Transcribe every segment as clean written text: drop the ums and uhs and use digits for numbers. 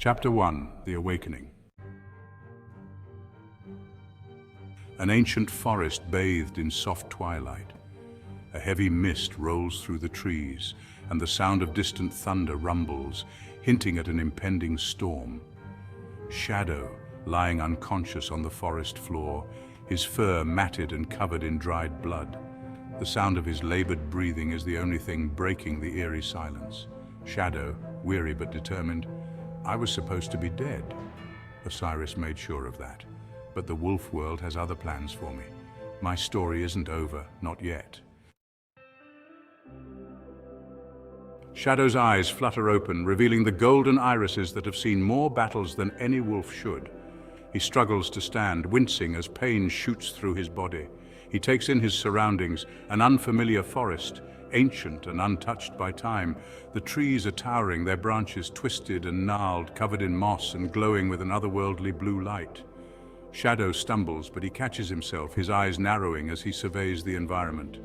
Chapter 1: The Awakening. An ancient forest bathed in soft twilight. A heavy mist rolls through the trees, and the sound of distant thunder rumbles, hinting at an impending storm. Shadow, lying unconscious on the forest floor, his fur matted and covered in dried blood. The sound of his labored breathing is the only thing breaking the eerie silence. Shadow, weary but determined. I was supposed to be dead. Osiris made sure of that. But the wolf world has other plans for me. My story isn't over, not yet. Shadow's eyes flutter open, revealing the golden irises that have seen more battles than any wolf should. He struggles to stand, wincing as pain shoots through his body. He takes in his surroundings, an unfamiliar forest, ancient and untouched by time. The trees are towering, their branches twisted and gnarled, covered in moss and glowing with an otherworldly blue light. Shadow stumbles, but he catches himself, his eyes narrowing as he surveys the environment.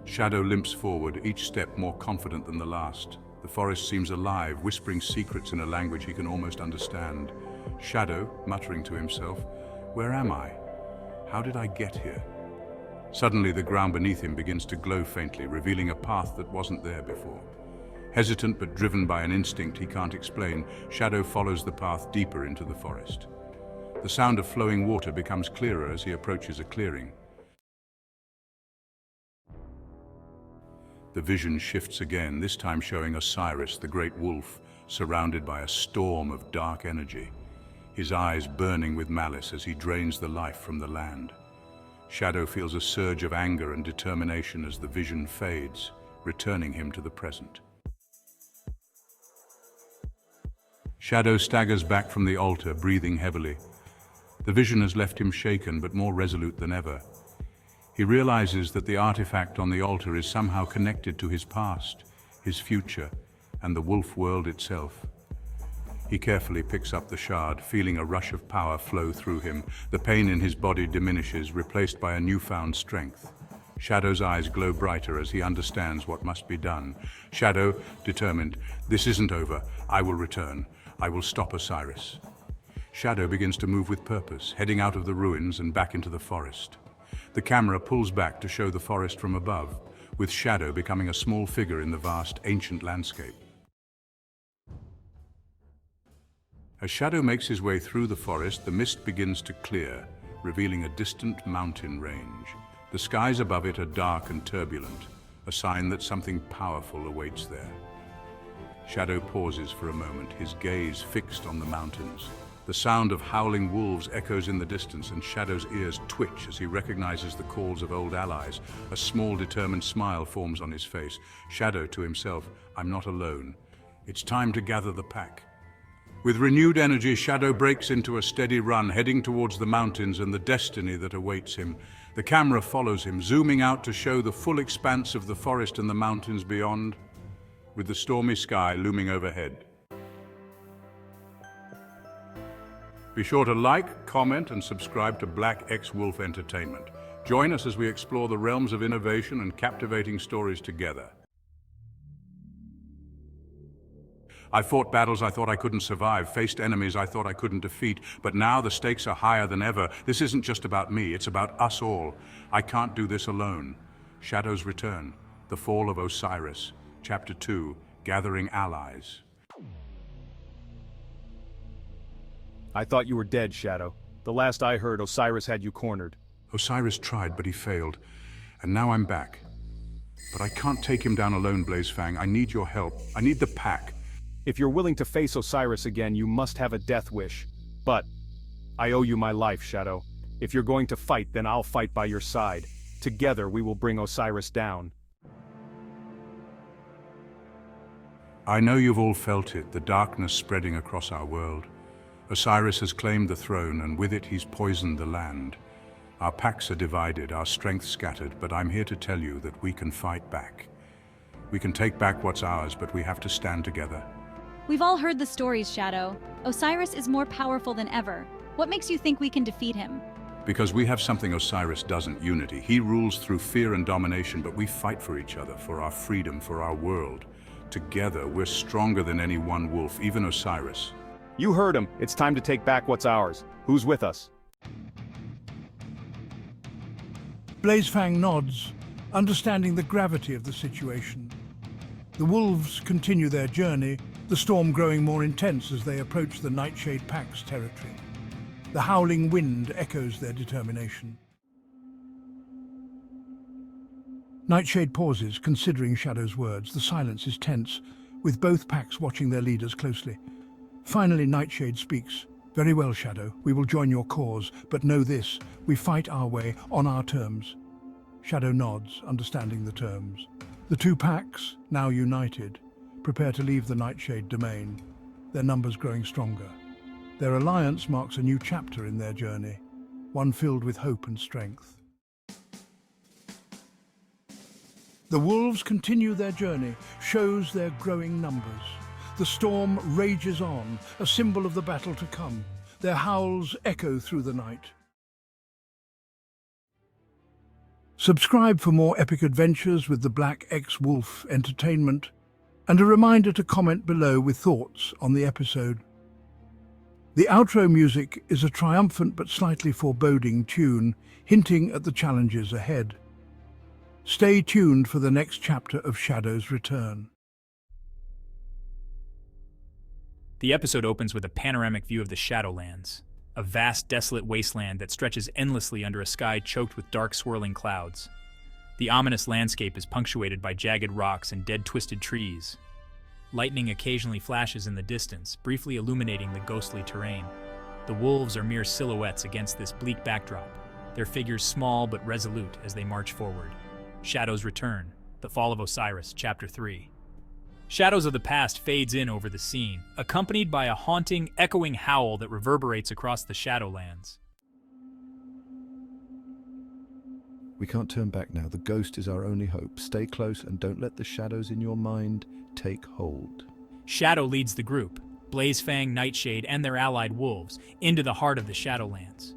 Shadow limps forward, each step more confident than the last. The forest seems alive, whispering secrets in a language he can almost understand. Shadow, muttering to himself, "Where am I? How did I get here?" Suddenly, the ground beneath him begins to glow faintly, revealing a path that wasn't there before. Hesitant but driven by an instinct he can't explain, Shadow follows the path deeper into the forest. The sound of flowing water becomes clearer as he approaches a clearing. The vision shifts again, this time showing Osiris, the great wolf, surrounded by a storm of dark energy, his eyes burning with malice as he drains the life from the land. Shadow feels a surge of anger and determination as the vision fades, returning him to the present. Shadow staggers back from the altar, breathing heavily. The vision has left him shaken, but more resolute than ever. He realizes that the artifact on the altar is somehow connected to his past, his future, and the wolf world itself. He carefully picks up the shard, feeling a rush of power flow through him. The pain in his body diminishes, replaced by a newfound strength. Shadow's eyes glow brighter as he understands what must be done. Shadow, determined, "This isn't over. I will return. I will stop Osiris." Shadow begins to move with purpose, heading out of the ruins and back into the forest. The camera pulls back to show the forest from above, with Shadow becoming a small figure in the vast, ancient landscape. As Shadow makes his way through the forest, the mist begins to clear, revealing a distant mountain range. The skies above it are dark and turbulent, a sign that something powerful awaits there. Shadow pauses for a moment, his gaze fixed on the mountains. The sound of howling wolves echoes in the distance, and Shadow's ears twitch as he recognizes the calls of old allies. A small, determined smile forms on his face. Shadow, to himself, "I'm not alone. It's time to gather the pack." With renewed energy, Shadow breaks into a steady run, heading towards the mountains and the destiny that awaits him. The camera follows him, zooming out to show the full expanse of the forest and the mountains beyond, with the stormy sky looming overhead. Be sure to like, comment, and subscribe to Black X Wolf Entertainment. Join us as we explore the realms of innovation and captivating stories together. I fought battles I thought I couldn't survive, faced enemies I thought I couldn't defeat, but now the stakes are higher than ever. This isn't just about me, it's about us all. I can't do this alone. Shadow's Return, The Fall of Osiris, Chapter 2, Gathering Allies. I thought you were dead, Shadow. The last I heard, Osiris had you cornered. Osiris tried, but he failed. And now I'm back. But I can't take him down alone, Blazefang. I need your help. I need the pack. If you're willing to face Osiris again, you must have a death wish. But I owe you my life, Shadow. If you're going to fight, then I'll fight by your side. Together, we will bring Osiris down. I know you've all felt it, the darkness spreading across our world. Osiris has claimed the throne, and with it he's poisoned the land. Our packs are divided, our strength scattered, but I'm here to tell you that we can fight back. We can take back what's ours, but we have to stand together. We've all heard the stories, Shadow. Osiris is more powerful than ever. What makes you think we can defeat him? Because we have something Osiris doesn't, unity. He rules through fear and domination, but we fight for each other, for our freedom, for our world. Together, we're stronger than any one wolf, even Osiris. You heard him. It's time to take back what's ours. Who's with us? Blazefang nods, understanding the gravity of the situation. The wolves continue their journey, the storm growing more intense as they approach the Nightshade Pack's territory. The howling wind echoes their determination. Nightshade pauses, considering Shadow's words. The silence is tense, with both packs watching their leaders closely. Finally, Nightshade speaks. "Very well, Shadow. We will join your cause, but know this, we fight our way on our terms." Shadow nods, understanding the terms. The two packs, now united, prepare to leave the Nightshade domain, their numbers growing stronger. Their alliance marks a new chapter in their journey, one filled with hope and strength. The wolves continue their journey, shows their growing numbers. The storm rages on, a symbol of the battle to come. Their howls echo through the night. Subscribe for more epic adventures with the Black X Wolf Entertainment, and a reminder to comment below with thoughts on the episode. The outro music is a triumphant but slightly foreboding tune, hinting at the challenges ahead. Stay tuned for the next chapter of Shadow's return. The episode opens with a panoramic view of the Shadowlands, a vast, desolate wasteland that stretches endlessly under a sky choked with dark, swirling clouds. The ominous landscape is punctuated by jagged rocks and dead, twisted trees. Lightning occasionally flashes in the distance, briefly illuminating the ghostly terrain. The wolves are mere silhouettes against this bleak backdrop, their figures small but resolute as they march forward. Shadow's Return, The Fall of Osiris, Chapter 3. Shadows of the Past fades in over the scene, accompanied by a haunting, echoing howl that reverberates across the Shadowlands. We can't turn back now. The ghost is our only hope. Stay close and don't let the shadows in your mind take hold. Shadow leads the group, Blazefang, Nightshade, and their allied wolves, into the heart of the Shadowlands.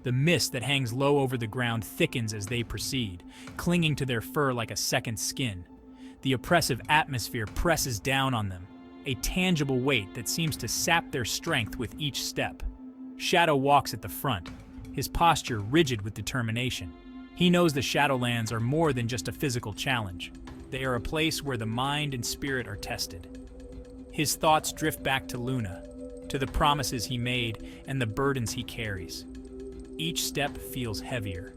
The mist that hangs low over the ground thickens as they proceed, clinging to their fur like a second skin. The oppressive atmosphere presses down on them, a tangible weight that seems to sap their strength with each step. Shadow walks at the front, his posture rigid with determination. He knows the Shadowlands are more than just a physical challenge. They are a place where the mind and spirit are tested. His thoughts drift back to Luna, to the promises he made and the burdens he carries. Each step feels heavier,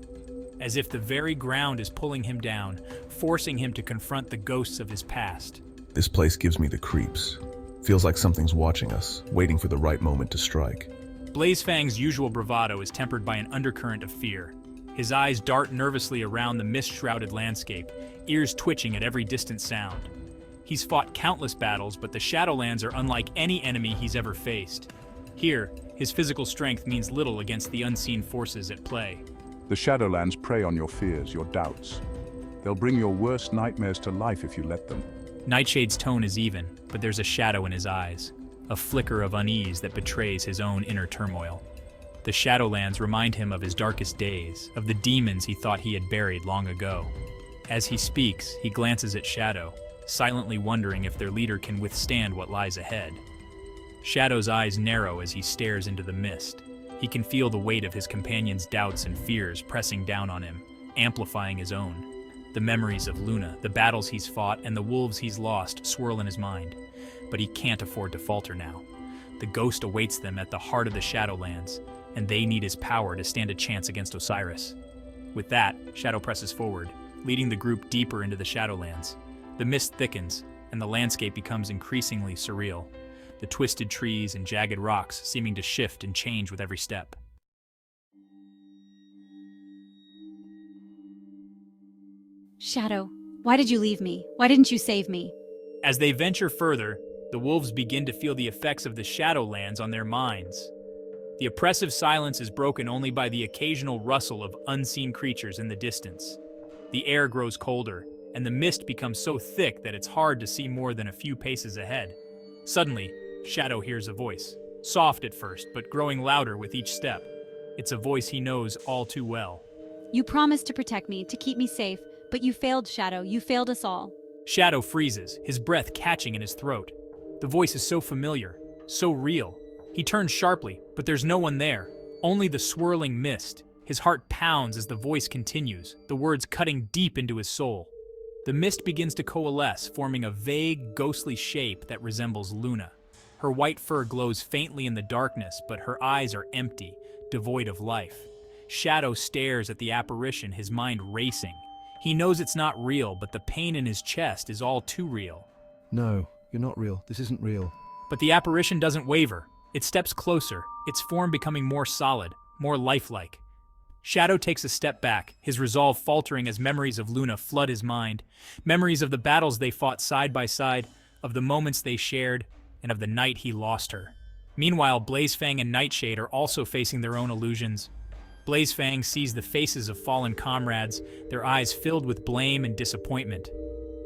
as if the very ground is pulling him down, forcing him to confront the ghosts of his past. This place gives me the creeps. Feels like something's watching us, waiting for the right moment to strike. Blazefang's usual bravado is tempered by an undercurrent of fear. His eyes dart nervously around the mist-shrouded landscape, ears twitching at every distant sound. He's fought countless battles, but the Shadowlands are unlike any enemy he's ever faced. Here, his physical strength means little against the unseen forces at play. The Shadowlands prey on your fears, your doubts. They'll bring your worst nightmares to life if you let them. Nightshade's tone is even, but there's a shadow in his eyes, a flicker of unease that betrays his own inner turmoil. The Shadowlands remind him of his darkest days, of the demons he thought he had buried long ago. As he speaks, he glances at Shadow, silently wondering if their leader can withstand what lies ahead. Shadow's eyes narrow as he stares into the mist. He can feel the weight of his companion's doubts and fears pressing down on him, amplifying his own. The memories of Luna, the battles he's fought, and the wolves he's lost swirl in his mind. But he can't afford to falter now. The ghost awaits them at the heart of the Shadowlands, and they need his power to stand a chance against Osiris. With that, Shadow presses forward, leading the group deeper into the Shadowlands. The mist thickens, and the landscape becomes increasingly surreal, the twisted trees and jagged rocks seeming to shift and change with every step. Shadow, why did you leave me? Why didn't you save me? As they venture further, the wolves begin to feel the effects of the Shadowlands on their minds. The oppressive silence is broken only by the occasional rustle of unseen creatures in the distance. The air grows colder, and the mist becomes so thick that it's hard to see more than a few paces ahead. Suddenly, Shadow hears a voice, soft at first, but growing louder with each step. It's a voice he knows all too well. You promised to protect me, to keep me safe, but you failed, Shadow. You failed us all. Shadow freezes, his breath catching in his throat. The voice is so familiar, so real. He turns sharply, but there's no one there, only the swirling mist. His heart pounds as the voice continues, the words cutting deep into his soul. The mist begins to coalesce, forming a vague, ghostly shape that resembles Luna. Her white fur glows faintly in the darkness, but her eyes are empty, devoid of life. Shadow stares at the apparition, his mind racing. He knows it's not real, but the pain in his chest is all too real. No, you're not real. This isn't real. But the apparition doesn't waver. It steps closer, its form becoming more solid, more lifelike. Shadow takes a step back, his resolve faltering as memories of Luna flood his mind. Memories of the battles they fought side by side, of the moments they shared, and of the night he lost her. Meanwhile, Blazefang and Nightshade are also facing their own illusions. Blazefang sees the faces of fallen comrades, their eyes filled with blame and disappointment.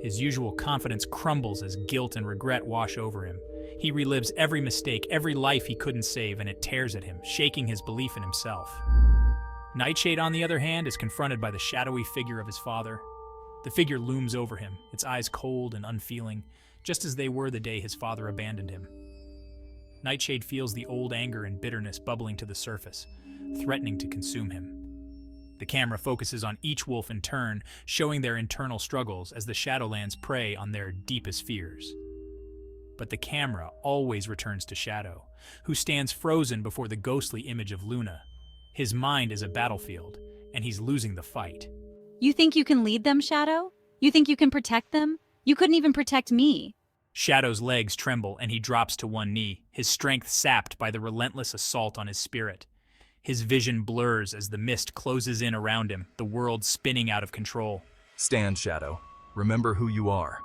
His usual confidence crumbles as guilt and regret wash over him. He relives every mistake, every life he couldn't save, and it tears at him, shaking his belief in himself. Nightshade, on the other hand, is confronted by the shadowy figure of his father. The figure looms over him, its eyes cold and unfeeling, just as they were the day his father abandoned him. Nightshade feels the old anger and bitterness bubbling to the surface, threatening to consume him. The camera focuses on each wolf in turn, showing their internal struggles as the Shadowlands prey on their deepest fears. But the camera always returns to Shadow, who stands frozen before the ghostly image of Luna. His mind is a battlefield, and he's losing the fight. You think you can lead them, Shadow? You think you can protect them? You couldn't even protect me. Shadow's legs tremble, and he drops to one knee, his strength sapped by the relentless assault on his spirit. His vision blurs as the mist closes in around him, the world spinning out of control. Stand, Shadow. Remember who you are.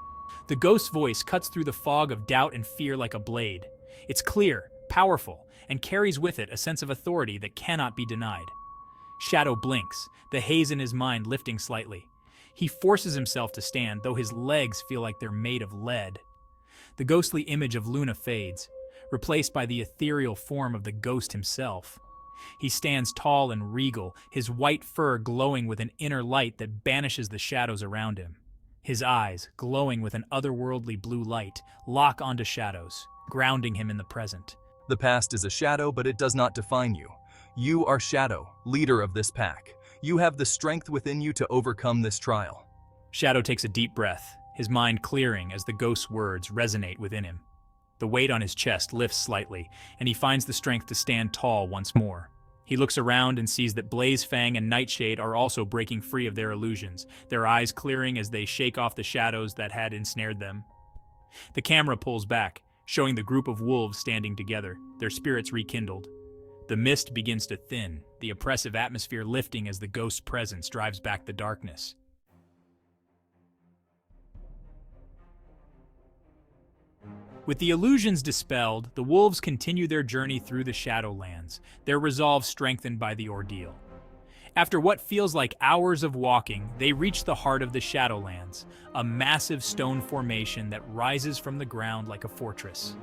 The ghost's voice cuts through the fog of doubt and fear like a blade. It's clear, powerful, and carries with it a sense of authority that cannot be denied. Shadow blinks, the haze in his mind lifting slightly. He forces himself to stand, though his legs feel like they're made of lead. The ghostly image of Luna fades, replaced by the ethereal form of the ghost himself. He stands tall and regal, his white fur glowing with an inner light that banishes the shadows around him. His eyes, glowing with an otherworldly blue light, lock onto Shadow's, grounding him in the present. The past is a shadow, but it does not define you. You are Shadow, leader of this pack. You have the strength within you to overcome this trial. Shadow takes a deep breath, his mind clearing as the ghost's words resonate within him. The weight on his chest lifts slightly, and he finds the strength to stand tall once more. He looks around and sees that Blazefang and Nightshade are also breaking free of their illusions, their eyes clearing as they shake off the shadows that had ensnared them. The camera pulls back, showing the group of wolves standing together, their spirits rekindled. The mist begins to thin, the oppressive atmosphere lifting as the ghost's presence drives back the darkness. With the illusions dispelled, the wolves continue their journey through the Shadowlands, their resolve strengthened by the ordeal. After what feels like hours of walking, they reach the heart of the Shadowlands, a massive stone formation that rises from the ground like a fortress.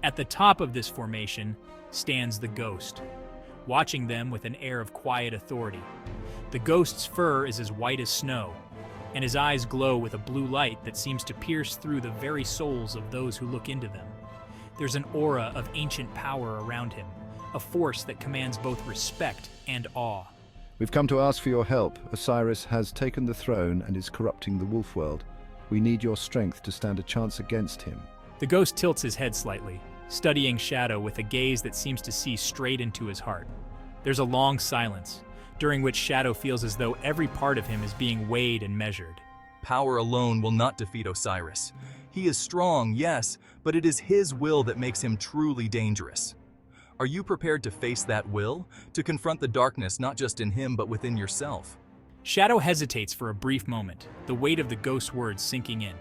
At the top of this formation stands the ghost, watching them with an air of quiet authority. The ghost's fur is as white as snow, and his eyes glow with a blue light that seems to pierce through the very souls of those who look into them. There's an aura of ancient power around him, a force that commands both respect and awe. We've come to ask for your help. Osiris has taken the throne and is corrupting the wolf world. We need your strength to stand a chance against him. The ghost tilts his head slightly, studying Shadow with a gaze that seems to see straight into his heart. There's a long silence, during which Shadow feels as though every part of him is being weighed and measured. Power alone will not defeat Osiris. He is strong, yes, but it is his will that makes him truly dangerous. Are you prepared to face that will? To confront the darkness not just in him but within yourself? Shadow hesitates for a brief moment, the weight of the ghost's words sinking in.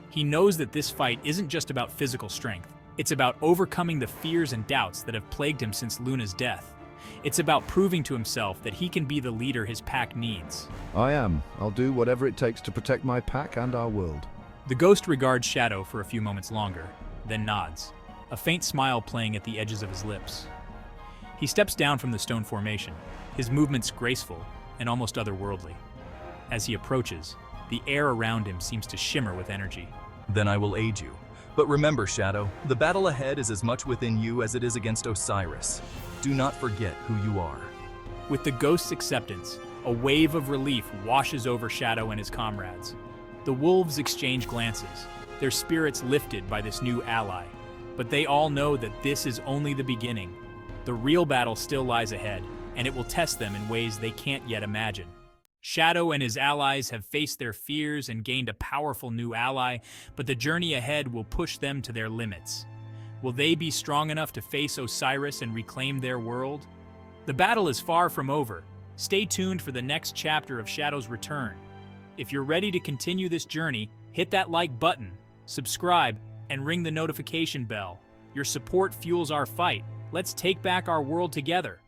He knows that this fight isn't just about physical strength. It's about overcoming the fears and doubts that have plagued him since Luna's death. It's about proving to himself that he can be the leader his pack needs. I am. I'll do whatever it takes to protect my pack and our world. The ghost regards Shadow for a few moments longer, then nods, a faint smile playing at the edges of his lips. He steps down from the stone formation, his movements graceful and almost otherworldly. As he approaches, the air around him seems to shimmer with energy. Then I will aid you. But remember, Shadow, the battle ahead is as much within you as it is against Osiris. Do not forget who you are. With the ghost's acceptance, a wave of relief washes over Shadow and his comrades. The wolves exchange glances, their spirits lifted by this new ally. But they all know that this is only the beginning. The real battle still lies ahead, and it will test them in ways they can't yet imagine. Shadow and his allies have faced their fears and gained a powerful new ally, but the journey ahead will push them to their limits. Will they be strong enough to face Osiris and reclaim their world? The battle is far from over. Stay tuned for the next chapter of Shadow's return. If you're ready to continue this journey, hit that like button, subscribe, and ring the notification bell. Your support fuels our fight. Let's take back our world together.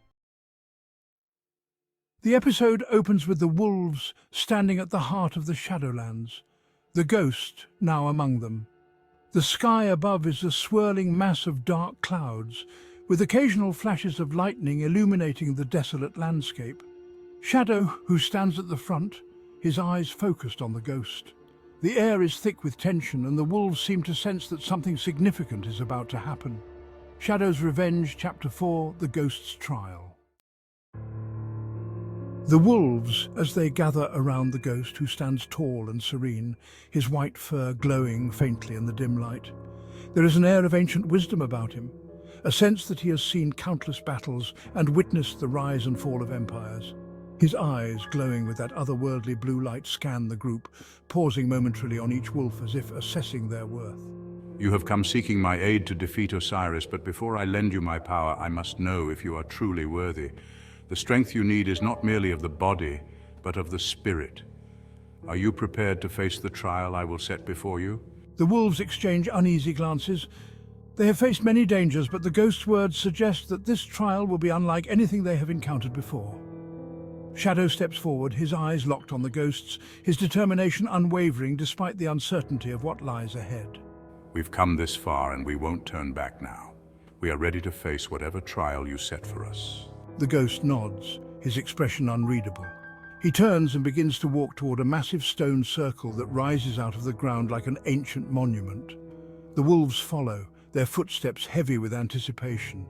The episode opens with the wolves standing at the heart of the Shadowlands, the ghost now among them. The sky above is a swirling mass of dark clouds, with occasional flashes of lightning illuminating the desolate landscape. Shadow, who stands at the front, his eyes focused on the ghost. The air is thick with tension, and the wolves seem to sense that something significant is about to happen. Shadow's Revenge, Chapter 4, The Ghost's Trial. The wolves, as they gather around the ghost, who stands tall and serene, his white fur glowing faintly in the dim light. There is an air of ancient wisdom about him, a sense that he has seen countless battles and witnessed the rise and fall of empires. His eyes, glowing with that otherworldly blue light, scan the group, pausing momentarily on each wolf as if assessing their worth. You have come seeking my aid to defeat Osiris, but before I lend you my power, I must know if you are truly worthy. The strength you need is not merely of the body, but of the spirit. Are you prepared to face the trial I will set before you? The wolves exchange uneasy glances. They have faced many dangers, but the ghost's words suggest that this trial will be unlike anything they have encountered before. Shadow steps forward, his eyes locked on the ghost's, his determination unwavering despite the uncertainty of what lies ahead. We've come this far and we won't turn back now. We are ready to face whatever trial you set for us. The ghost nods, his expression unreadable. He turns and begins to walk toward a massive stone circle that rises out of the ground like an ancient monument. The wolves follow, their footsteps heavy with anticipation.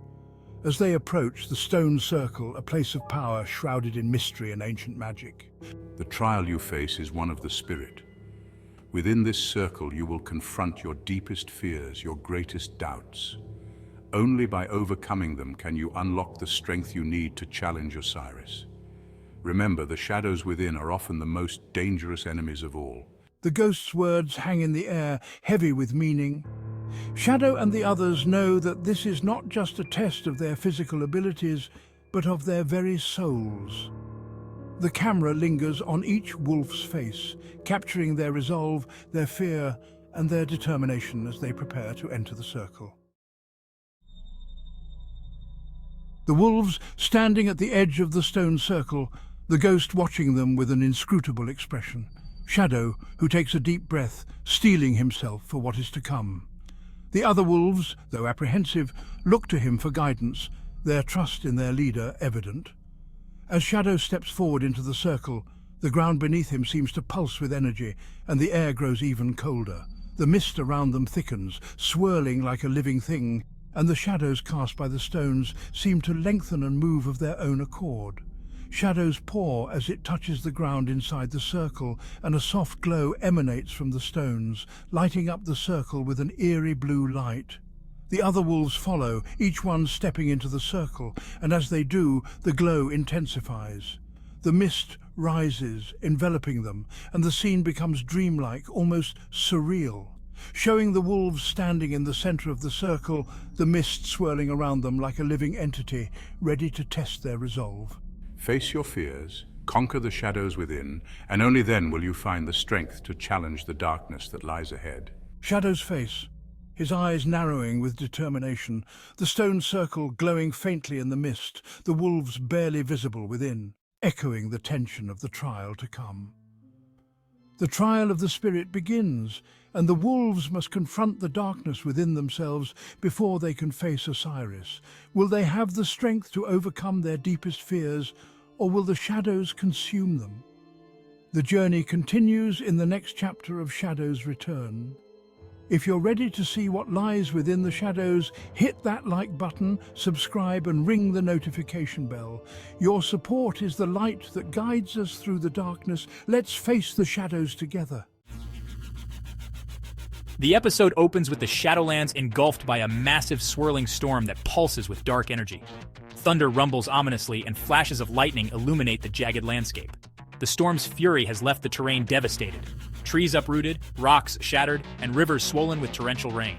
As they approach the stone circle, a place of power shrouded in mystery and ancient magic. The trial you face is one of the spirit. Within this circle you will confront your deepest fears, your greatest doubts. Only by overcoming them can you unlock the strength you need to challenge Osiris. Remember, the shadows within are often the most dangerous enemies of all. The ghost's words hang in the air, heavy with meaning. Shadow and the others know that this is not just a test of their physical abilities, but of their very souls. The camera lingers on each wolf's face, capturing their resolve, their fear, and their determination as they prepare to enter the circle. The wolves standing at the edge of the stone circle, the ghost watching them with an inscrutable expression. Shadow, who takes a deep breath, steeling himself for what is to come. The other wolves, though apprehensive, look to him for guidance, their trust in their leader evident. As Shadow steps forward into the circle, the ground beneath him seems to pulse with energy, and the air grows even colder. The mist around them thickens, swirling like a living thing, and the shadows cast by the stones seem to lengthen and move of their own accord. Shadows pour as it touches the ground inside the circle, and a soft glow emanates from the stones, lighting up the circle with an eerie blue light. The other wolves follow, each one stepping into the circle, and as they do, the glow intensifies. The mist rises, enveloping them, and the scene becomes dreamlike, almost surreal. Showing the wolves standing in the center of the circle, the mist swirling around them like a living entity, ready to test their resolve. Face your fears, conquer the shadows within, and only then will you find the strength to challenge the darkness that lies ahead. Shadow's face, his eyes narrowing with determination, the stone circle glowing faintly in the mist, the wolves barely visible within, echoing the tension of the trial to come. The trial of the spirit begins, and the wolves must confront the darkness within themselves before they can face Osiris. Will they have the strength to overcome their deepest fears, or will the shadows consume them? The journey continues in the next chapter of Shadow's Return. If you're ready to see what lies within the shadows, hit that like button, subscribe and ring the notification bell. Your support is the light that guides us through the darkness. Let's face the shadows together. The episode opens with the Shadowlands engulfed by a massive swirling storm that pulses with dark energy. Thunder rumbles ominously and flashes of lightning illuminate the jagged landscape. The storm's fury has left the terrain devastated. Trees uprooted, rocks shattered, and rivers swollen with torrential rain.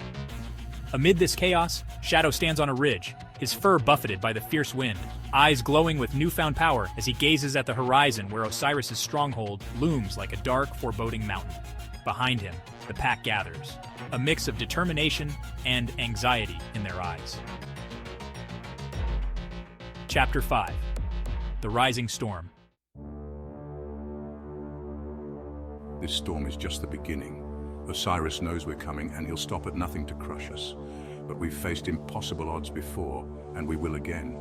Amid this chaos, Shadow stands on a ridge, his fur buffeted by the fierce wind, eyes glowing with newfound power as he gazes at the horizon where Osiris' stronghold looms like a dark, foreboding mountain. Behind him, the pack gathers, a mix of determination and anxiety in their eyes. Chapter 5: The Rising Storm. This storm is just the beginning. Osiris knows we're coming and he'll stop at nothing to crush us. But we've faced impossible odds before, and we will again.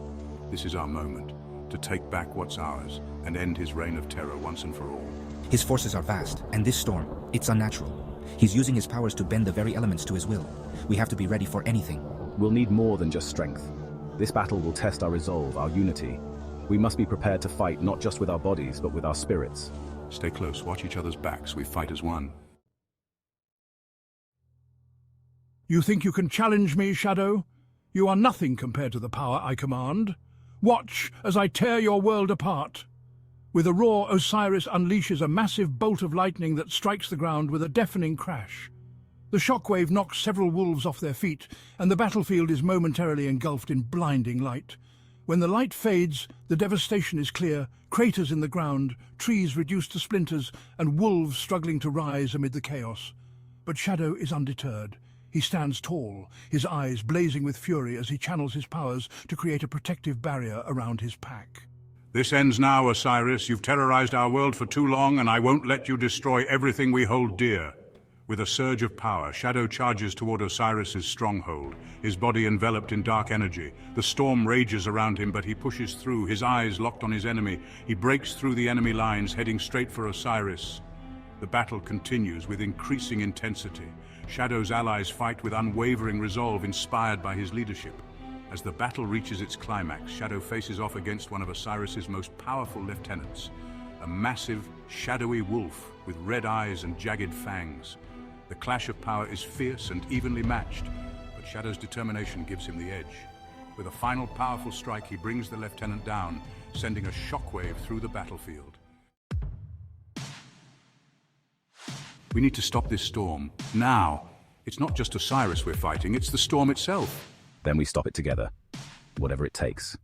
This is our moment, to take back what's ours and end his reign of terror once and for all. His forces are vast, and this storm, it's unnatural. He's using his powers to bend the very elements to his will. We have to be ready for anything. We'll need more than just strength. This battle will test our resolve, our unity. We must be prepared to fight not just with our bodies, but with our spirits. Stay close, watch each other's backs, we fight as one. You think you can challenge me, Shadow? You are nothing compared to the power I command. Watch as I tear your world apart. With a roar, Osiris unleashes a massive bolt of lightning that strikes the ground with a deafening crash. The shockwave knocks several wolves off their feet, and the battlefield is momentarily engulfed in blinding light. When the light fades, the devastation is clear: craters in the ground, trees reduced to splinters, and wolves struggling to rise amid the chaos. But Shadow is undeterred. He stands tall, his eyes blazing with fury as he channels his powers to create a protective barrier around his pack. This ends now, Osiris. You've terrorized our world for too long, and I won't let you destroy everything we hold dear. With a surge of power, Shadow charges toward Osiris's stronghold, his body enveloped in dark energy. The storm rages around him, but he pushes through, his eyes locked on his enemy. He breaks through the enemy lines, heading straight for Osiris. The battle continues with increasing intensity. Shadow's allies fight with unwavering resolve, inspired by his leadership. As the battle reaches its climax, Shadow faces off against one of Osiris's most powerful lieutenants, a massive, shadowy wolf with red eyes and jagged fangs. The clash of power is fierce and evenly matched, but Shadow's determination gives him the edge. With a final powerful strike, he brings the lieutenant down, sending a shockwave through the battlefield. We need to stop this storm, now. It's not just Osiris we're fighting, it's the storm itself. Then we stop it together, whatever it takes.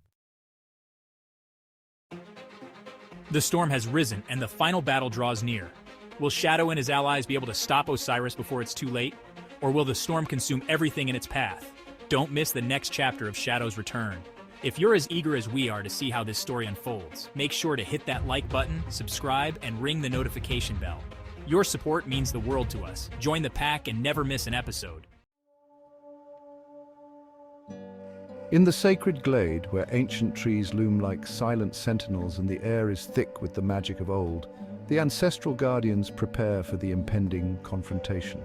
The storm has risen, and the final battle draws near. Will Shadow and his allies be able to stop Osiris before it's too late? Or will the storm consume everything in its path? Don't miss the next chapter of Shadow's return. If you're as eager as we are to see how this story unfolds, make sure to hit that like button, subscribe, and ring the notification bell. Your support means the world to us. Join the pack and never miss an episode. In the sacred glade, where ancient trees loom like silent sentinels and the air is thick with the magic of old, the ancestral guardians prepare for the impending confrontation.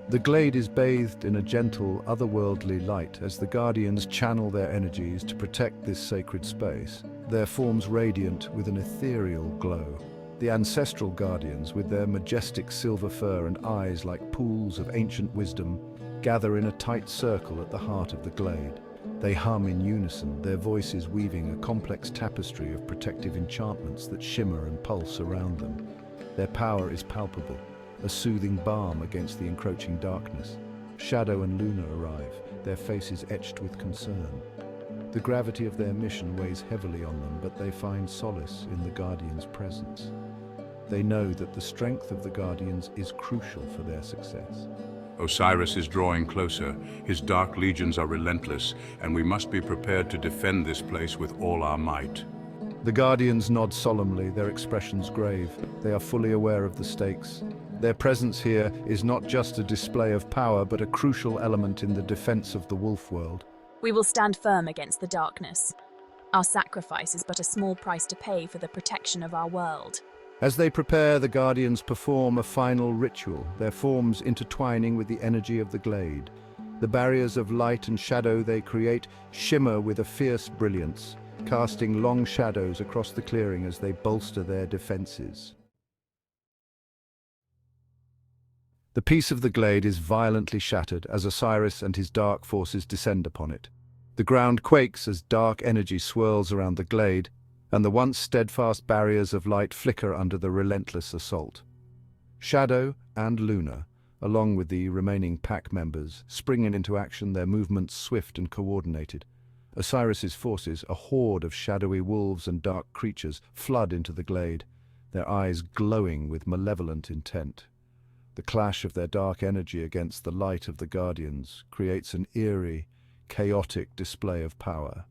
The glade is bathed in a gentle, otherworldly light as the guardians channel their energies to protect this sacred space, their forms radiant with an ethereal glow. The ancestral guardians, with their majestic silver fur and eyes like pools of ancient wisdom, gather in a tight circle at the heart of the glade. They hum in unison, their voices weaving a complex tapestry of protective enchantments that shimmer and pulse around them. Their power is palpable, a soothing balm against the encroaching darkness. Shadow and Luna arrive, their faces etched with concern. The gravity of their mission weighs heavily on them, but they find solace in the Guardians' presence. They know that the strength of the Guardians is crucial for their success. Osiris is drawing closer. His dark legions are relentless, and we must be prepared to defend this place with all our might. The Guardians nod solemnly, their expressions grave. They are fully aware of the stakes. Their presence here is not just a display of power, but a crucial element in the defense of the wolf world. We will stand firm against the darkness. Our sacrifice is but a small price to pay for the protection of our world. As they prepare, the Guardians perform a final ritual, their forms intertwining with the energy of the glade. The barriers of light and shadow they create shimmer with a fierce brilliance, casting long shadows across the clearing as they bolster their defenses. The peace of the glade is violently shattered as Osiris and his dark forces descend upon it. The ground quakes as dark energy swirls around the glade, and the once steadfast barriers of light flicker under the relentless assault. Shadow and Luna, along with the remaining pack members, spring into action, their movements swift and coordinated. Osiris's forces, a horde of shadowy wolves and dark creatures, flood into the glade, their eyes glowing with malevolent intent. The clash of their dark energy against the light of the Guardians creates an eerie, chaotic display of power.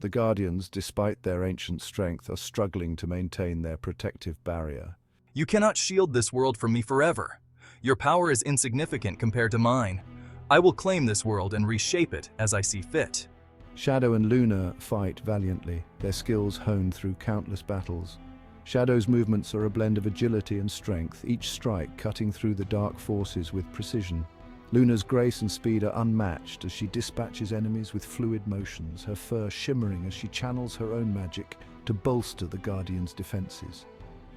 The Guardians, despite their ancient strength, are struggling to maintain their protective barrier. You cannot shield this world from me forever. Your power is insignificant compared to mine. I will claim this world and reshape it as I see fit. Shadow and Luna fight valiantly, their skills honed through countless battles. Shadow's movements are a blend of agility and strength, each strike cutting through the dark forces with precision. Luna's grace and speed are unmatched as she dispatches enemies with fluid motions, her fur shimmering as she channels her own magic to bolster the Guardians' defenses.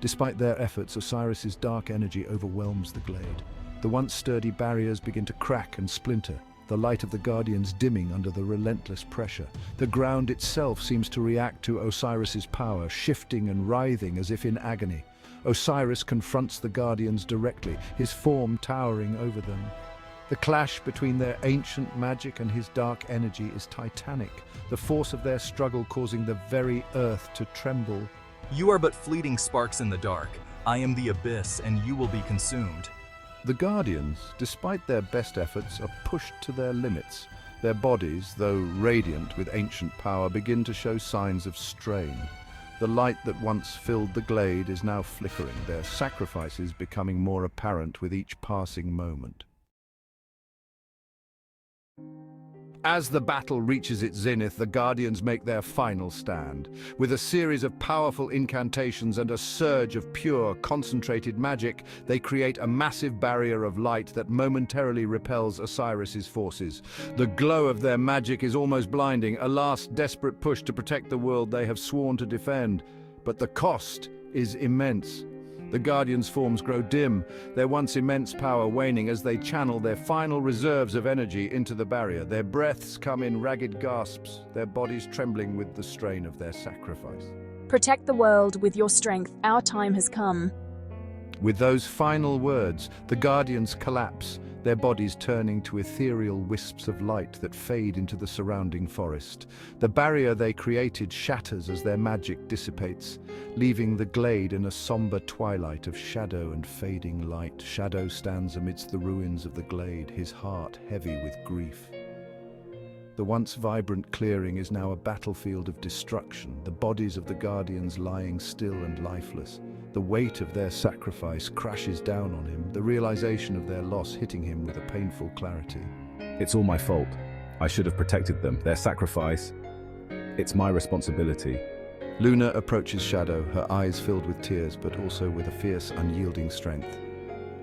Despite their efforts, Osiris's dark energy overwhelms the glade. The once sturdy barriers begin to crack and splinter, the light of the Guardians dimming under the relentless pressure. The ground itself seems to react to Osiris's power, shifting and writhing as if in agony. Osiris confronts the Guardians directly, his form towering over them. The clash between their ancient magic and his dark energy is titanic, the force of their struggle causing the very earth to tremble. You are but fleeting sparks in the dark. I am the abyss, and you will be consumed. The Guardians, despite their best efforts, are pushed to their limits. Their bodies, though radiant with ancient power, begin to show signs of strain. The light that once filled the glade is now flickering, their sacrifices becoming more apparent with each passing moment. As the battle reaches its zenith, the Guardians make their final stand. With a series of powerful incantations and a surge of pure, concentrated magic, they create a massive barrier of light that momentarily repels Osiris's forces. The glow of their magic is almost blinding, a last desperate push to protect the world they have sworn to defend. But the cost is immense. The Guardians' forms grow dim, their once immense power waning as they channel their final reserves of energy into the barrier. Their breaths come in ragged gasps, their bodies trembling with the strain of their sacrifice. Protect the world with your strength. Our time has come. With those final words, the Guardians collapse, their bodies turning to ethereal wisps of light that fade into the surrounding forest. The barrier they created shatters as their magic dissipates, leaving the glade in a somber twilight of shadow and fading light. Shadow stands amidst the ruins of the glade, his heart heavy with grief. The once vibrant clearing is now a battlefield of destruction, the bodies of the Guardians lying still and lifeless. The weight of their sacrifice crashes down on him, the realization of their loss hitting him with a painful clarity. It's all my fault. I should have protected them. Their sacrifice. It's my responsibility. Luna approaches Shadow, her eyes filled with tears, but also with a fierce, unyielding strength.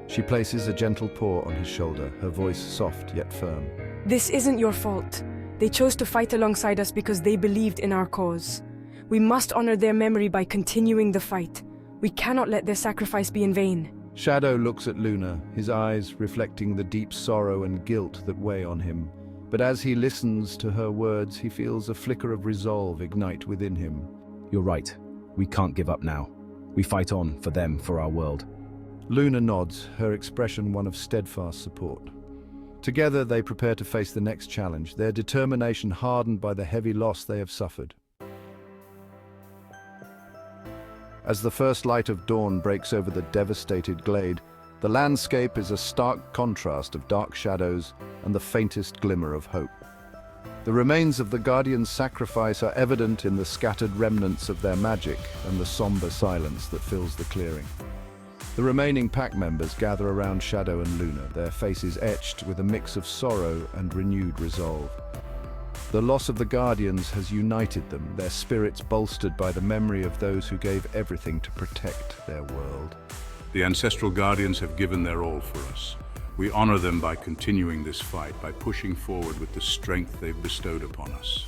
She places a gentle paw on his shoulder, her voice soft yet firm. This isn't your fault. They chose to fight alongside us because they believed in our cause. We must honor their memory by continuing the fight. We cannot let their sacrifice be in vain. Shadow looks at Luna, his eyes reflecting the deep sorrow and guilt that weigh on him. But as he listens to her words, he feels a flicker of resolve ignite within him. You're right. We can't give up now. We fight on, for them, for our world. Luna nods, her expression one of steadfast support. Together they prepare to face the next challenge, their determination hardened by the heavy loss they have suffered. As the first light of dawn breaks over the devastated glade, the landscape is a stark contrast of dark shadows and the faintest glimmer of hope. The remains of the Guardians' sacrifice are evident in the scattered remnants of their magic and the somber silence that fills the clearing. The remaining pack members gather around Shadow and Luna, their faces etched with a mix of sorrow and renewed resolve. The loss of the Guardians has united them, their spirits bolstered by the memory of those who gave everything to protect their world. The ancestral guardians have given their all for us. We honor them by continuing this fight, by pushing forward with the strength they've bestowed upon us.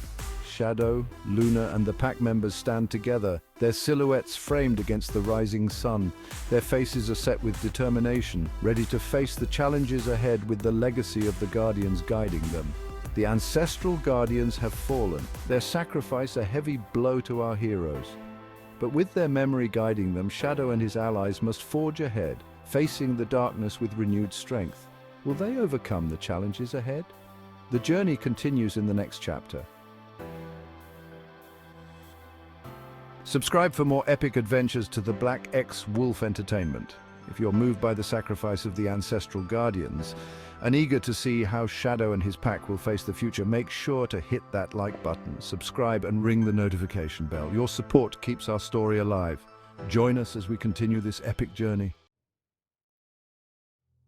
Shadow, Luna, and the pack members stand together, their silhouettes framed against the rising sun. Their faces are set with determination, ready to face the challenges ahead with the legacy of the Guardians guiding them. The ancestral Guardians have fallen, their sacrifice a heavy blow to our heroes. But with their memory guiding them, Shadow and his allies must forge ahead, facing the darkness with renewed strength. Will they overcome the challenges ahead? The journey continues in the next chapter. Subscribe for more epic adventures to the Black X Wolf Entertainment. If you're moved by the sacrifice of the ancestral guardians and eager to see how Shadow and his pack will face the future, make sure to hit that like button, subscribe and ring the notification bell. Your support keeps our story alive. Join us as we continue this epic journey.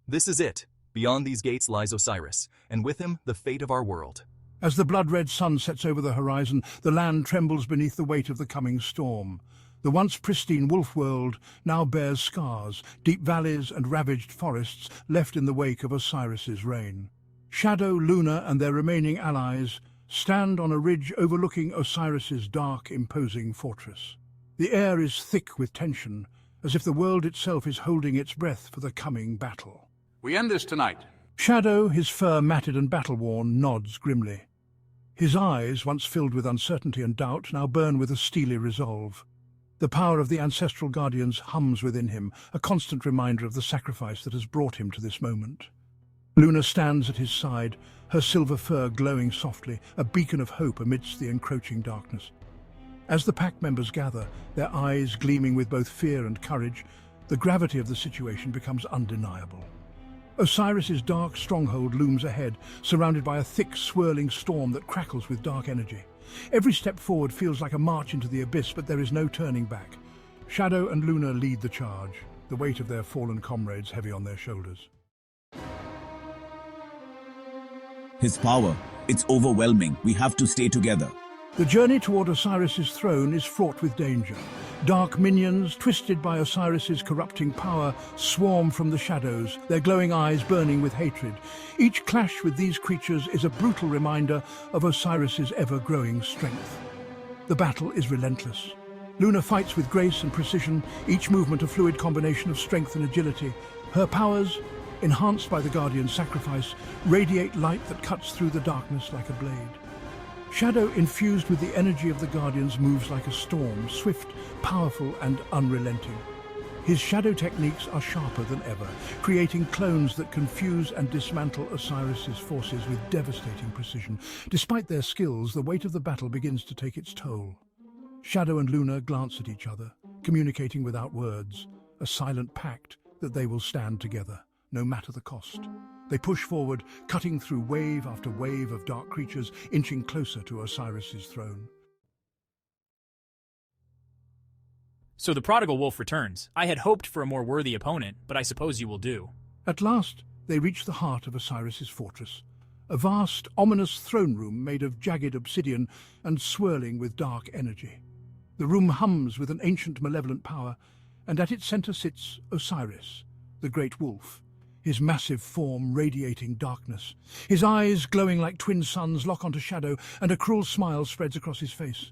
This is it. Beyond these gates lies Osiris, and with him the fate of our world. As the blood-red sun sets over the horizon, the land trembles beneath the weight of the coming storm. The once pristine wolf world now bears scars, deep valleys and ravaged forests left in the wake of Osiris's reign. Shadow, Luna and their remaining allies stand on a ridge overlooking Osiris's dark, imposing fortress. The air is thick with tension, as if the world itself is holding its breath for the coming battle. We end this tonight. Shadow, his fur matted and battle-worn, nods grimly. His eyes, once filled with uncertainty and doubt, now burn with a steely resolve. The power of the ancestral guardians hums within him, a constant reminder of the sacrifice that has brought him to this moment. Luna stands at his side, her silver fur glowing softly, a beacon of hope amidst the encroaching darkness. As the pack members gather, their eyes gleaming with both fear and courage, the gravity of the situation becomes undeniable. Osiris's dark stronghold looms ahead, surrounded by a thick, swirling storm that crackles with dark energy. Every step forward feels like a march into the abyss, but there is no turning back. Shadow and Luna lead the charge, the weight of their fallen comrades heavy on their shoulders. His power, it's overwhelming. We have to stay together. The journey toward Osiris's throne is fraught with danger. Dark minions, twisted by Osiris's corrupting power, swarm from the shadows, their glowing eyes burning with hatred. Each clash with these creatures is a brutal reminder of Osiris's ever-growing strength. The battle is relentless. Luna fights with grace and precision, each movement a fluid combination of strength and agility. Her powers, enhanced by the Guardian's sacrifice, radiate light that cuts through the darkness like a blade. Shadow, infused with the energy of the Guardians, moves like a storm, swift, powerful and unrelenting. His shadow techniques are sharper than ever, creating clones that confuse and dismantle Osiris's forces with devastating precision. Despite their skills, the weight of the battle begins to take its toll. Shadow and Luna glance at each other, communicating without words, a silent pact that they will stand together, no matter the cost. They push forward, cutting through wave after wave of dark creatures, inching closer to Osiris's throne. So the prodigal wolf returns. I had hoped for a more worthy opponent, but I suppose you will do. At last, they reach the heart of Osiris's fortress, a vast, ominous throne room made of jagged obsidian and swirling with dark energy. The room hums with an ancient malevolent power, and at its center sits Osiris, the great wolf, his massive form radiating darkness. His eyes, glowing like twin suns, lock onto Shadow, and a cruel smile spreads across his face.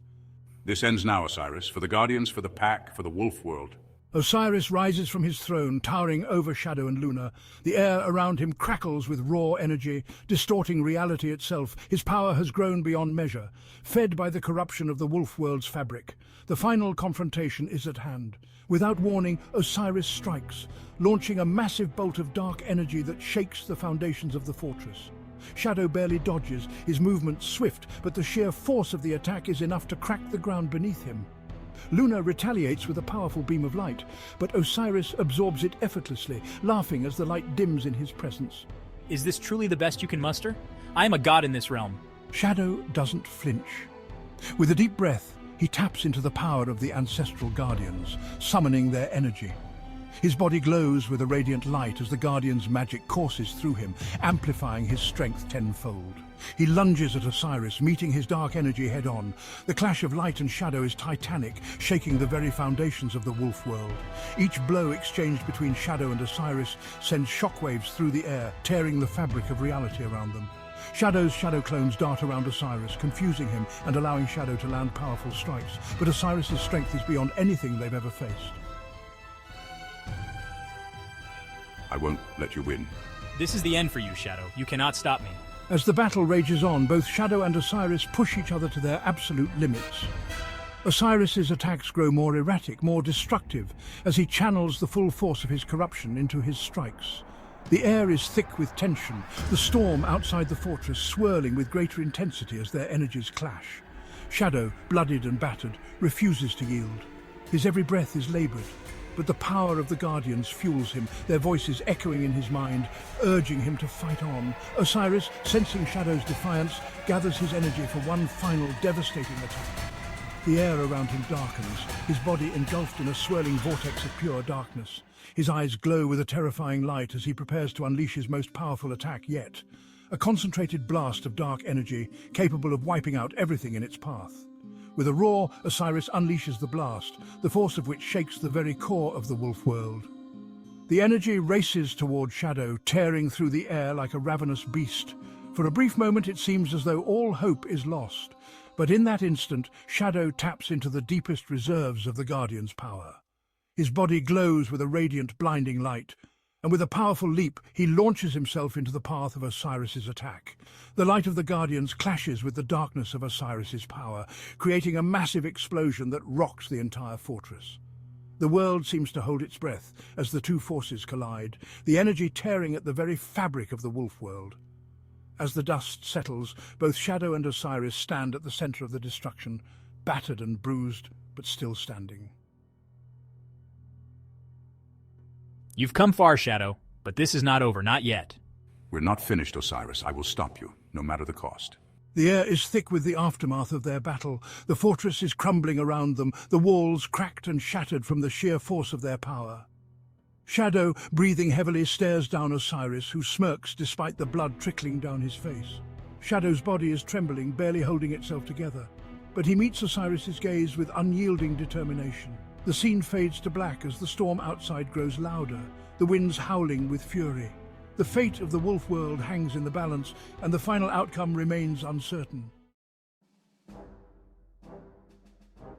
This ends now, Osiris, for the Guardians, for the Pack, for the Wolf World. Osiris rises from his throne, towering over Shadow and Luna. The air around him crackles with raw energy, distorting reality itself. His power has grown beyond measure, fed by the corruption of the Wolf World's fabric. The final confrontation is at hand. Without warning, Osiris strikes, launching a massive bolt of dark energy that shakes the foundations of the fortress. Shadow barely dodges, his movement swift, but the sheer force of the attack is enough to crack the ground beneath him. Luna retaliates with a powerful beam of light, but Osiris absorbs it effortlessly, laughing as the light dims in his presence. Is this truly the best you can muster? I am a god in this realm. Shadow doesn't flinch. With a deep breath, he taps into the power of the ancestral guardians, summoning their energy. His body glows with a radiant light as the Guardian's magic courses through him, amplifying his strength tenfold. He lunges at Osiris, meeting his dark energy head-on. The clash of light and shadow is titanic, shaking the very foundations of the wolf world. Each blow exchanged between Shadow and Osiris sends shockwaves through the air, tearing the fabric of reality around them. Shadow's shadow clones dart around Osiris, confusing him and allowing Shadow to land powerful strikes. But Osiris's strength is beyond anything they've ever faced. I won't let you win. This is the end for you, Shadow. You cannot stop me. As the battle rages on, both Shadow and Osiris push each other to their absolute limits. Osiris's attacks grow more erratic, more destructive, as he channels the full force of his corruption into his strikes. The air is thick with tension, the storm outside the fortress swirling with greater intensity as their energies clash. Shadow, bloodied and battered, refuses to yield. His every breath is laboured, but the power of the Guardians fuels him, their voices echoing in his mind, urging him to fight on. Osiris, sensing Shadow's defiance, gathers his energy for one final devastating attack. The air around him darkens, his body engulfed in a swirling vortex of pure darkness. His eyes glow with a terrifying light as he prepares to unleash his most powerful attack yet. A concentrated blast of dark energy, capable of wiping out everything in its path. With a roar, Osiris unleashes the blast, the force of which shakes the very core of the wolf world. The energy races toward Shadow, tearing through the air like a ravenous beast. For a brief moment it seems as though all hope is lost, but in that instant, Shadow taps into the deepest reserves of the Guardian's power. His body glows with a radiant, blinding light, and with a powerful leap, he launches himself into the path of Osiris's attack. The light of the Guardians clashes with the darkness of Osiris's power, creating a massive explosion that rocks the entire fortress. The world seems to hold its breath as the two forces collide, the energy tearing at the very fabric of the wolf world. As the dust settles, both Shadow and Osiris stand at the center of the destruction, battered and bruised, but still standing. You've come far, Shadow, but this is not over, not yet. We're not finished, Osiris. I will stop you, no matter the cost. The air is thick with the aftermath of their battle. The fortress is crumbling around them, the walls cracked and shattered from the sheer force of their power. Shadow, breathing heavily, stares down Osiris, who smirks despite the blood trickling down his face. Shadow's body is trembling, barely holding itself together. But he meets Osiris's gaze with unyielding determination. The scene fades to black as the storm outside grows louder, the winds howling with fury. The fate of the wolf world hangs in the balance, and the final outcome remains uncertain.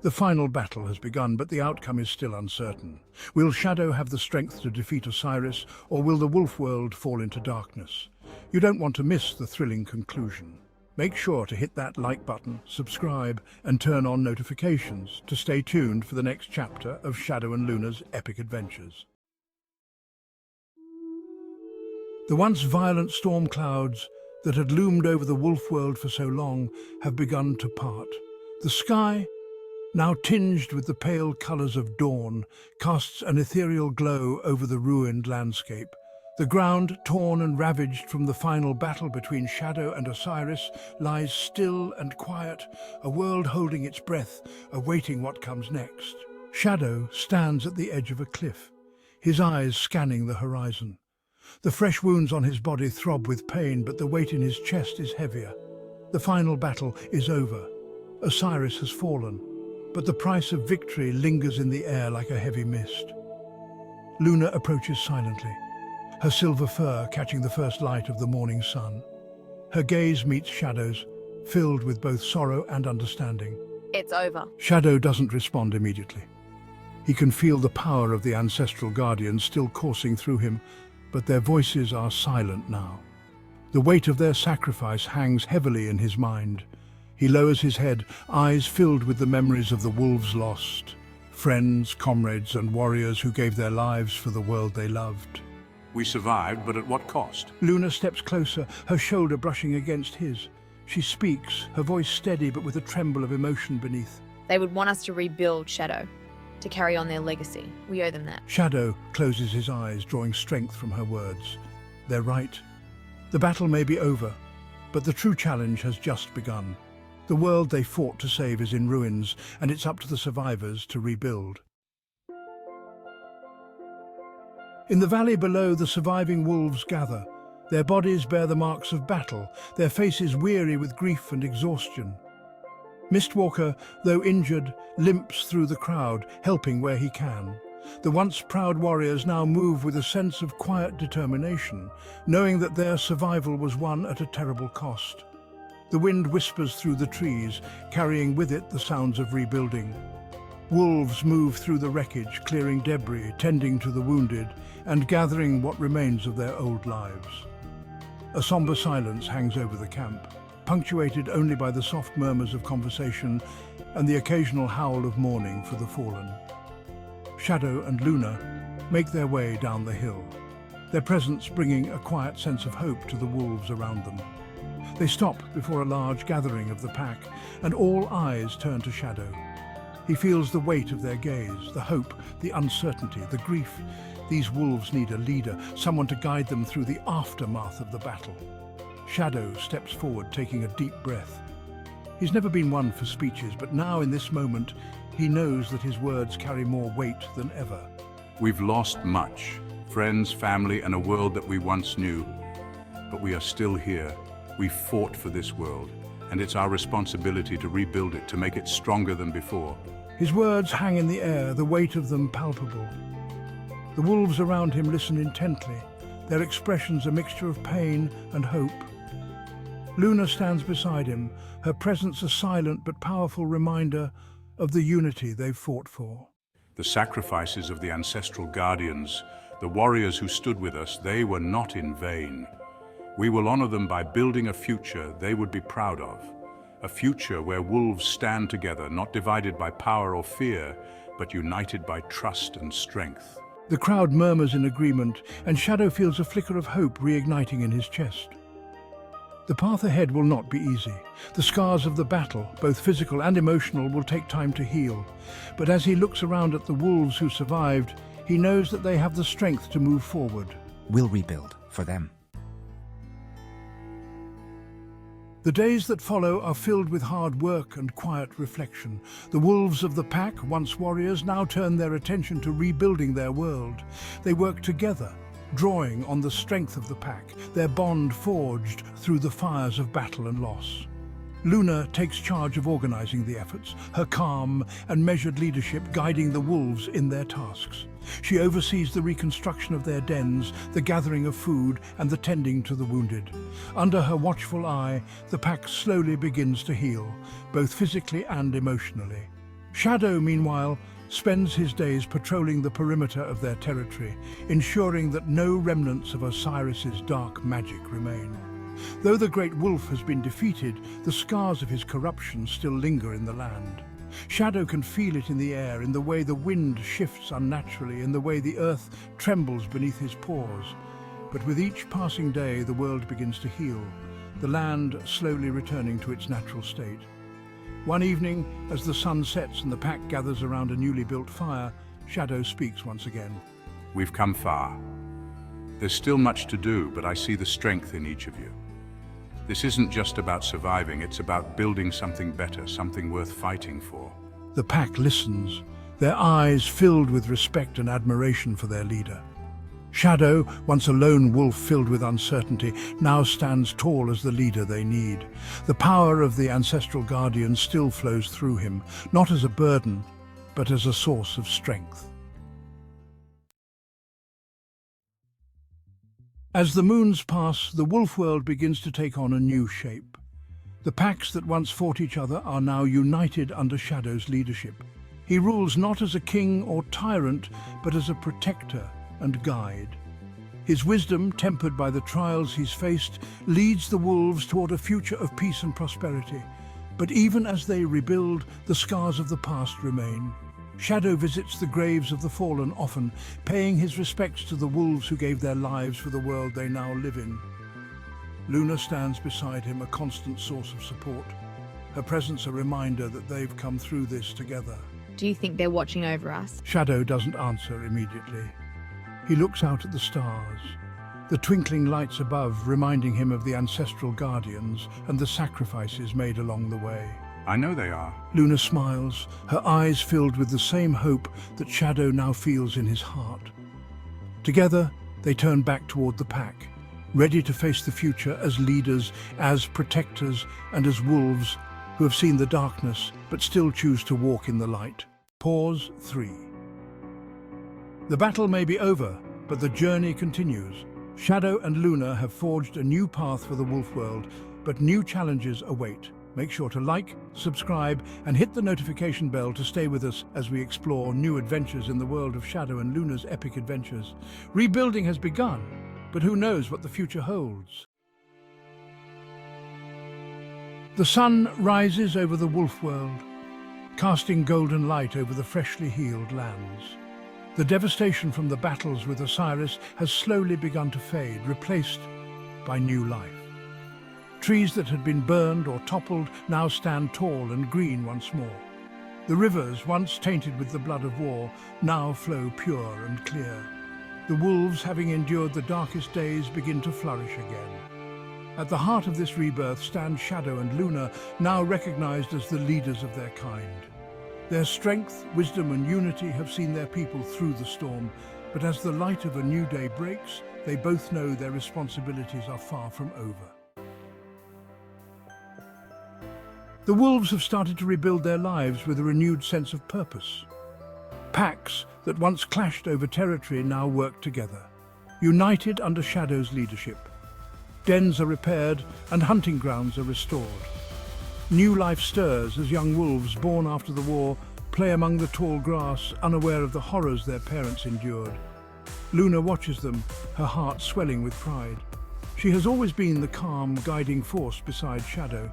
The final battle has begun, but the outcome is still uncertain. Will Shadow have the strength to defeat Osiris, or will the wolf world fall into darkness? You don't want to miss the thrilling conclusion. Make sure to hit that like button, subscribe, and turn on notifications to stay tuned for the next chapter of Shadow and Luna's epic adventures. The once violent storm clouds that had loomed over the wolf world for so long have begun to part. The sky, now tinged with the pale colours of dawn, casts an ethereal glow over the ruined landscape. The ground, torn and ravaged from the final battle between Shadow and Osiris, lies still and quiet, a world holding its breath, awaiting what comes next. Shadow stands at the edge of a cliff, his eyes scanning the horizon. The fresh wounds on his body throb with pain, but the weight in his chest is heavier. The final battle is over. Osiris has fallen, but the price of victory lingers in the air like a heavy mist. Luna approaches silently, her silver fur catching the first light of the morning sun. Her gaze meets Shadow's, filled with both sorrow and understanding. It's over. Shadow doesn't respond immediately. He can feel the power of the ancestral guardians still coursing through him, but their voices are silent now. The weight of their sacrifice hangs heavily in his mind. He lowers his head, eyes filled with the memories of the wolves lost, friends, comrades, and warriors who gave their lives for the world they loved. We survived, but at what cost? Luna steps closer, her shoulder brushing against his. She speaks, her voice steady but with a tremble of emotion beneath. They would want us to rebuild Shadow, to carry on their legacy. We owe them that. Shadow closes his eyes, drawing strength from her words. They're right. The battle may be over, but the true challenge has just begun. The world they fought to save is in ruins, and it's up to the survivors to rebuild. In the valley below, the surviving wolves gather. Their bodies bear the marks of battle, their faces weary with grief and exhaustion. Mistwalker, though injured, limps through the crowd, helping where he can. The once proud warriors now move with a sense of quiet determination, knowing that their survival was won at a terrible cost. The wind whispers through the trees, carrying with it the sounds of rebuilding. Wolves move through the wreckage, clearing debris, tending to the wounded, and gathering what remains of their old lives. A somber silence hangs over the camp, punctuated only by the soft murmurs of conversation and the occasional howl of mourning for the fallen. Shadow and Luna make their way down the hill, their presence bringing a quiet sense of hope to the wolves around them. They stop before a large gathering of the pack, and all eyes turn to Shadow. He feels the weight of their gaze, the hope, the uncertainty, the grief. These wolves need a leader, someone to guide them through the aftermath of the battle. Shadow steps forward, taking a deep breath. He's never been one for speeches, but now in this moment, he knows that his words carry more weight than ever. We've lost much, friends, family, and a world that we once knew. But we are still here. We fought for this world, and it's our responsibility to rebuild it, to make it stronger than before. His words hang in the air, the weight of them palpable. The wolves around him listen intently, their expressions a mixture of pain and hope. Luna stands beside him, her presence a silent but powerful reminder of the unity they've fought for. The sacrifices of the ancestral guardians, the warriors who stood with us, they were not in vain. We will honor them by building a future they would be proud of. A future where wolves stand together, not divided by power or fear, but united by trust and strength. The crowd murmurs in agreement, and Shadow feels a flicker of hope reigniting in his chest. The path ahead will not be easy. The scars of the battle, both physical and emotional, will take time to heal. But as he looks around at the wolves who survived, he knows that they have the strength to move forward. We'll rebuild for them. The days that follow are filled with hard work and quiet reflection. The wolves of the pack, once warriors, now turn their attention to rebuilding their world. They work together, drawing on the strength of the pack, their bond forged through the fires of battle and loss. Luna takes charge of organizing the efforts, her calm and measured leadership guiding the wolves in their tasks. She oversees the reconstruction of their dens, the gathering of food, and the tending to the wounded. Under her watchful eye, the pack slowly begins to heal, both physically and emotionally. Shadow, meanwhile, spends his days patrolling the perimeter of their territory, ensuring that no remnants of Osiris's dark magic remain. Though the great wolf has been defeated, the scars of his corruption still linger in the land. Shadow can feel it in the air, in the way the wind shifts unnaturally, in the way the earth trembles beneath his paws. But with each passing day, the world begins to heal, the land slowly returning to its natural state. One evening, as the sun sets and the pack gathers around a newly built fire, Shadow speaks once again. We've come far. There's still much to do, but I see the strength in each of you. This isn't just about surviving, it's about building something better, something worth fighting for. The pack listens, their eyes filled with respect and admiration for their leader. Shadow, once a lone wolf filled with uncertainty, now stands tall as the leader they need. The power of the ancestral guardian still flows through him, not as a burden, but as a source of strength. As the moons pass, the wolf world begins to take on a new shape. The packs that once fought each other are now united under Shadow's leadership. He rules not as a king or tyrant, but as a protector and guide. His wisdom, tempered by the trials he's faced, leads the wolves toward a future of peace and prosperity. But even as they rebuild, the scars of the past remain. Shadow visits the graves of the fallen often, paying his respects to the wolves who gave their lives for the world they now live in. Luna stands beside him, a constant source of support. Her presence a reminder that they've come through this together. Do you think they're watching over us? Shadow doesn't answer immediately. He looks out at the stars, the twinkling lights above reminding him of the ancestral guardians and the sacrifices made along the way. I know they are. Luna smiles, her eyes filled with the same hope that Shadow now feels in his heart. Together, they turn back toward the pack, ready to face the future as leaders, as protectors, and as wolves who have seen the darkness but still choose to walk in the light. Pause 3. The battle may be over, but the journey continues. Shadow and Luna have forged a new path for the wolf world, but new challenges await. Make sure to like, subscribe, and hit the notification bell to stay with us as we explore new adventures in the world of Shadow and Luna's epic adventures. Rebuilding has begun, but who knows what the future holds? The sun rises over the wolf world, casting golden light over the freshly healed lands. The devastation from the battles with Osiris has slowly begun to fade, replaced by new life. Trees that had been burned or toppled now stand tall and green once more. The rivers, once tainted with the blood of war, now flow pure and clear. The wolves, having endured the darkest days, begin to flourish again. At the heart of this rebirth stand Shadow and Luna, now recognized as the leaders of their kind. Their strength, wisdom, and unity have seen their people through the storm, but as the light of a new day breaks, they both know their responsibilities are far from over. The wolves have started to rebuild their lives with a renewed sense of purpose. Packs that once clashed over territory now work together, united under Shadow's leadership. Dens are repaired and hunting grounds are restored. New life stirs as young wolves born after the war play among the tall grass, unaware of the horrors their parents endured. Luna watches them, her heart swelling with pride. She has always been the calm, guiding force beside Shadow,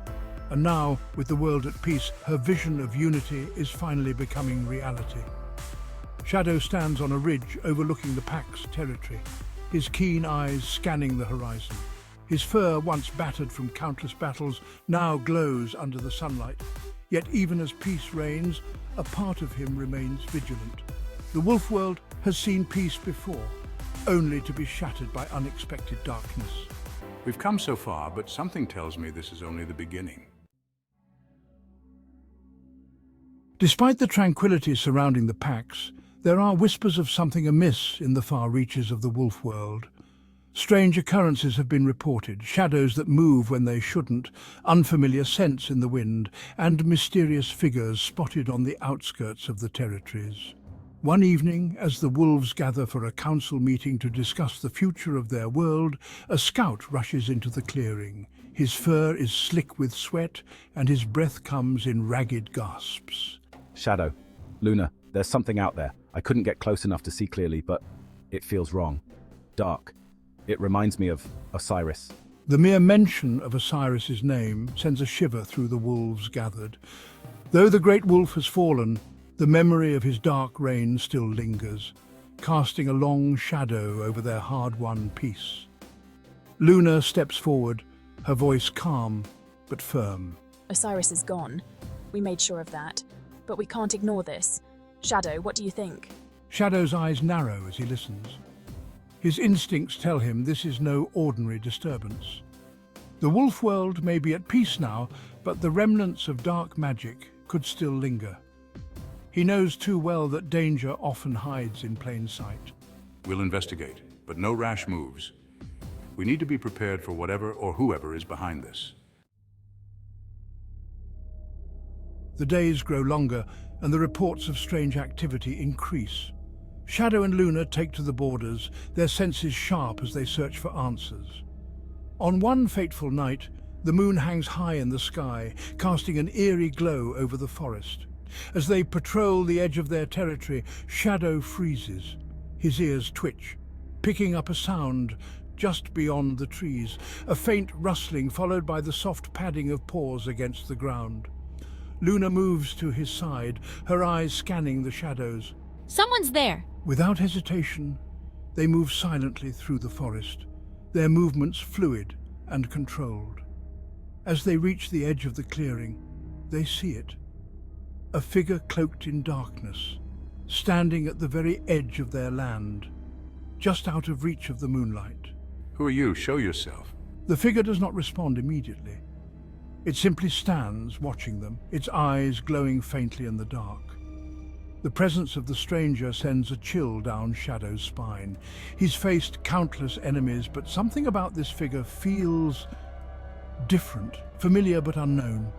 and now, with the world at peace, her vision of unity is finally becoming reality. Shadow stands on a ridge overlooking the pack's territory, his keen eyes scanning the horizon. His fur, once battered from countless battles, now glows under the sunlight. Yet even as peace reigns, a part of him remains vigilant. The wolf world has seen peace before, only to be shattered by unexpected darkness. We've come so far, but something tells me this is only the beginning. Despite the tranquility surrounding the packs, there are whispers of something amiss in the far reaches of the wolf world. Strange occurrences have been reported, shadows that move when they shouldn't, unfamiliar scents in the wind, and mysterious figures spotted on the outskirts of the territories. One evening, as the wolves gather for a council meeting to discuss the future of their world, a scout rushes into the clearing. His fur is slick with sweat, and his breath comes in ragged gasps. Shadow, Luna, there's something out there. I couldn't get close enough to see clearly, but it feels wrong. Dark. It reminds me of Osiris. The mere mention of Osiris's name sends a shiver through the wolves gathered. Though the great wolf has fallen, the memory of his dark reign still lingers, casting a long shadow over their hard-won peace. Luna steps forward, her voice calm but firm. Osiris is gone. We made sure of that. But we can't ignore this. Shadow, what do you think? Shadow's eyes narrow as he listens. His instincts tell him this is no ordinary disturbance. The wolf world may be at peace now, but the remnants of dark magic could still linger. He knows too well that danger often hides in plain sight. We'll investigate, but no rash moves. We need to be prepared for whatever or whoever is behind this. The days grow longer, and the reports of strange activity increase. Shadow and Luna take to the borders, their senses sharp as they search for answers. On one fateful night, the moon hangs high in the sky, casting an eerie glow over the forest. As they patrol the edge of their territory, Shadow freezes. His ears twitch, picking up a sound just beyond the trees, a faint rustling followed by the soft padding of paws against the ground. Luna moves to his side, her eyes scanning the shadows. Someone's there! Without hesitation, they move silently through the forest, their movements fluid and controlled. As they reach the edge of the clearing, they see it. A figure cloaked in darkness, standing at the very edge of their land, just out of reach of the moonlight. Who are you? Show yourself. The figure does not respond immediately. It simply stands, watching them, its eyes glowing faintly in the dark. The presence of the stranger sends a chill down Shadow's spine. He's faced countless enemies, but something about this figure feels different, familiar but unknown.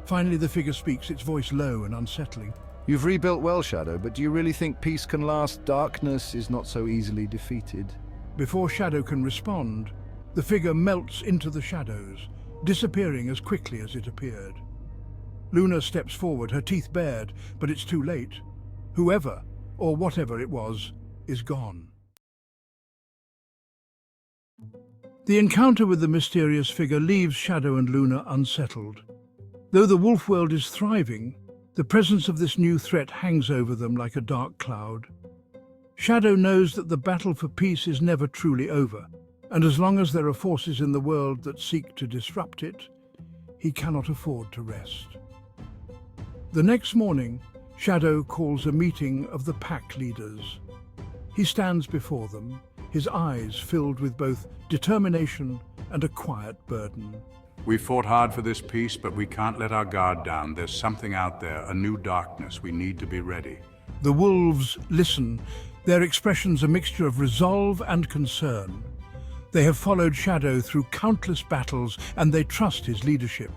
Finally, the figure speaks, its voice low and unsettling. You've rebuilt well, Shadow, but do you really think peace can last? Darkness is not so easily defeated. Before Shadow can respond, the figure melts into the shadows, disappearing as quickly as it appeared. Luna steps forward, her teeth bared, but it's too late. Whoever, or whatever it was, is gone. The encounter with the mysterious figure leaves Shadow and Luna unsettled. Though the wolf world is thriving, the presence of this new threat hangs over them like a dark cloud. Shadow knows that the battle for peace is never truly over, and as long as there are forces in the world that seek to disrupt it, he cannot afford to rest. The next morning, Shadow calls a meeting of the pack leaders. He stands before them, his eyes filled with both determination and a quiet burden. We fought hard for this peace, but we can't let our guard down. There's something out there, a new darkness. We need to be ready. The wolves listen, their expressions a mixture of resolve and concern. They have followed Shadow through countless battles, and they trust his leadership.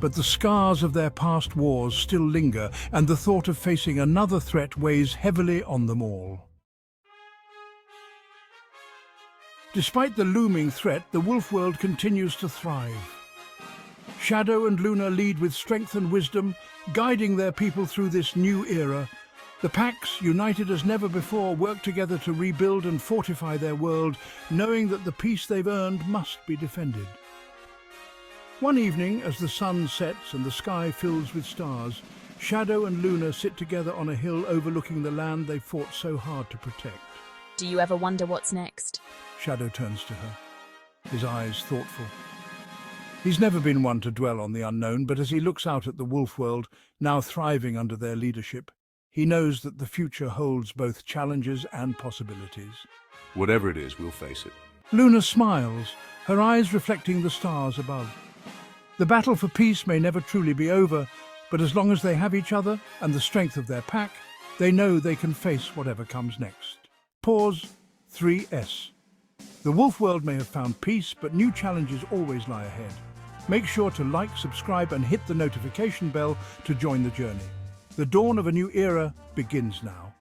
But the scars of their past wars still linger, and the thought of facing another threat weighs heavily on them all. Despite the looming threat, the wolf world continues to thrive. Shadow and Luna lead with strength and wisdom, guiding their people through this new era. The packs, united as never before, work together to rebuild and fortify their world, knowing that the peace they've earned must be defended. One evening, as the sun sets and the sky fills with stars, Shadow and Luna sit together on a hill overlooking the land they fought so hard to protect. Do you ever wonder what's next? Shadow turns to her, his eyes thoughtful. He's never been one to dwell on the unknown, but as he looks out at the wolf world, now thriving under their leadership, he knows that the future holds both challenges and possibilities. Whatever it is, we'll face it. Luna smiles, her eyes reflecting the stars above. The battle for peace may never truly be over, but as long as they have each other and the strength of their pack, they know they can face whatever comes next. Pause. 3S. The wolf world may have found peace, but new challenges always lie ahead. Make sure to like, subscribe, and hit the notification bell to join the journey. The dawn of a new era begins now.